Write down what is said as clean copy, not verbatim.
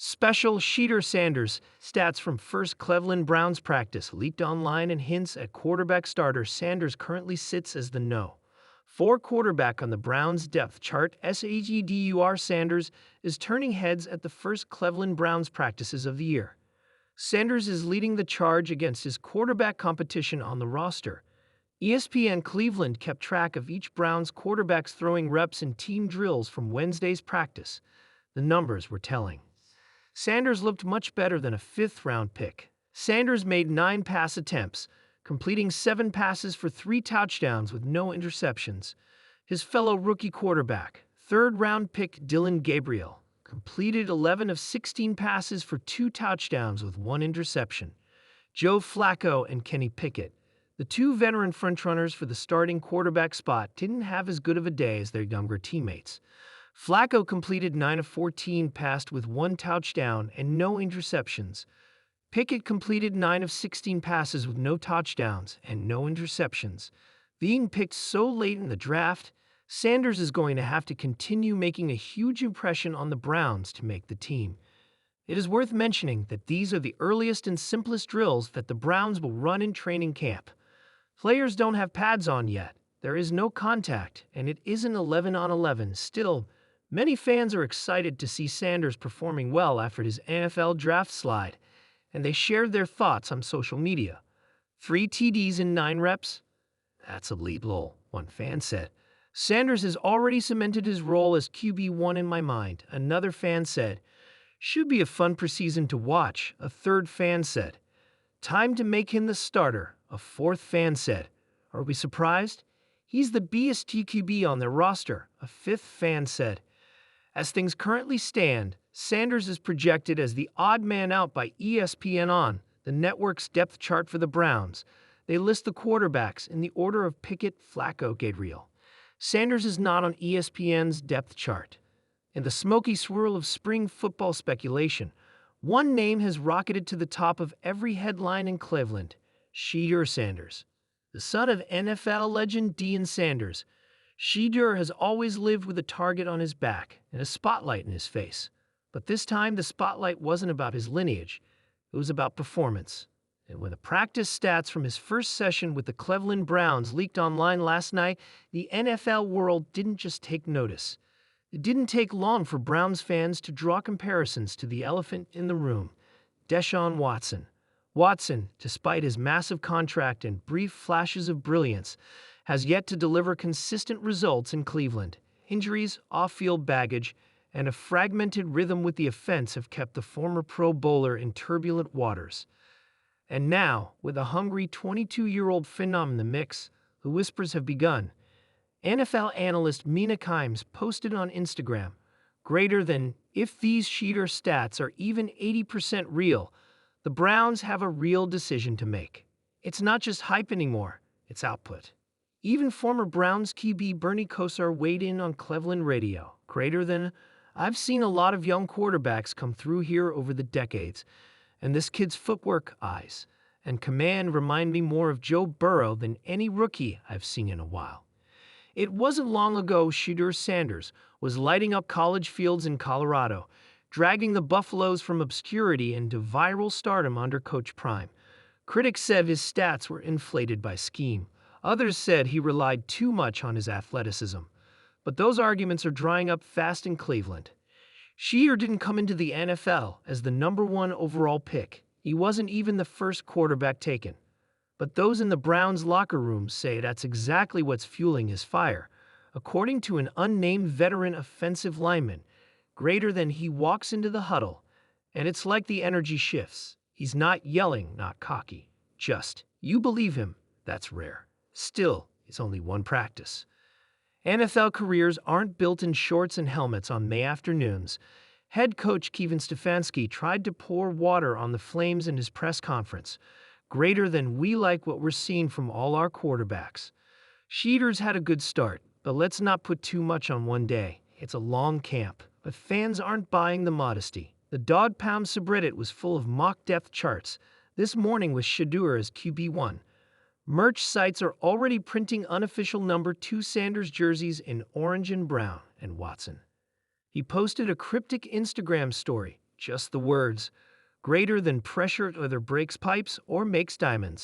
Special Shedeur Sanders stats from first Cleveland Browns practice leaked online and hints at quarterback starter. Sanders currently sits as the no. 4 quarterback on the Browns depth chart. Shedeur Sanders is turning heads at the first Cleveland Browns practices of the year. Sanders is leading the charge against his quarterback competition on the roster. ESPN Cleveland kept track of each Browns quarterback's throwing reps in team drills from Wednesday's practice. The numbers were telling. Sanders looked much better than a fifth-round pick. Sanders made 9 pass attempts, completing 7 passes for 3 touchdowns with no interceptions. His fellow rookie quarterback, third-round pick Dillon Gabriel, completed 11 of 16 passes for 2 touchdowns with 1 interception. Joe Flacco and Kenny Pickett, the 2 veteran frontrunners for the starting quarterback spot, didn't have as good of a day as their younger teammates. Flacco completed 9 of 14, passed with 1 touchdown and no interceptions. Pickett completed 9 of 16 passes with no touchdowns and no interceptions. Being picked so late in the draft, Sanders is going to have to continue making a huge impression on the Browns to make the team. It is worth mentioning that these are the earliest and simplest drills that the Browns will run in training camp. Players don't have pads on yet. There is no contact, and it isn't 11-on-11. Still, many fans are excited to see Sanders performing well after his NFL draft slide, and they shared their thoughts on social media. 3 TDs in 9 reps? That's elite lol, one fan said. Sanders has already cemented his role as QB1 in my mind, another fan said. Should be a fun preseason to watch, a third fan said. Time to make him the starter, a fourth fan said. Are we surprised? He's the best QB on their roster, a fifth fan said. As things currently stand, Sanders is projected as the odd man out by ESPN on the network's depth chart for the Browns. They list the quarterbacks in the order of Pickett, Flacco, Gabriel. Sanders is not on ESPN's depth chart. In the smoky swirl of spring football speculation, one name has rocketed to the top of every headline in Cleveland: Shedeur Sanders. The son of NFL legend Deion Sanders, Shedeur has always lived with a target on his back and a spotlight in his face. But this time, the spotlight wasn't about his lineage. It was about performance. And when the practice stats from his first session with the Cleveland Browns leaked online last night, the NFL world didn't just take notice. It didn't take long for Browns fans to draw comparisons to the elephant in the room, Deshaun Watson. Watson, despite his massive contract and brief flashes of brilliance, has yet to deliver consistent results in Cleveland. Injuries, off-field baggage, and a fragmented rhythm with the offense have kept the former Pro Bowler in turbulent waters. And now, with a hungry 22-year-old phenom in the mix, the whispers have begun. NFL analyst Mina Kimes posted on Instagram, greater than, if these Shedeur stats are even 80% real, the Browns have a real decision to make. It's not just hype anymore, it's output. Even former Browns QB Bernie Kosar weighed in on Cleveland radio, greater than, I've seen a lot of young quarterbacks come through here over the decades, and this kid's footwork, eyes, and command remind me more of Joe Burrow than any rookie I've seen in a while. It wasn't long ago Shedeur Sanders was lighting up college fields in Colorado, dragging the Buffaloes from obscurity into viral stardom under Coach Prime. Critics said his stats were inflated by scheme. Others said he relied too much on his athleticism. But those arguments are drying up fast in Cleveland. Shedeur didn't come into the NFL as the #1 overall pick. He wasn't even the first quarterback taken. But those in the Browns' locker room say that's exactly what's fueling his fire. According to an unnamed veteran offensive lineman, greater than, he walks into the huddle, and it's like the energy shifts. He's not yelling, not cocky. Just, you believe him, that's rare. Still, it's only one practice. NFL careers aren't built in shorts and helmets on May afternoons. Head coach Kevin Stefanski tried to pour water on the flames in his press conference. Greater than, we like what we're seeing from all our quarterbacks. Shedeur's had a good start, but let's not put too much on one day. It's a long camp, but fans aren't buying the modesty. The Dog Pound subreddit was full of mock depth charts, this morning with Shedeur as QB1. Merch sites are already printing unofficial #2 Sanders jerseys in orange and brown, and Watson. He posted a cryptic Instagram story, just the words. Greater than pressure either breaks pipes or makes diamonds.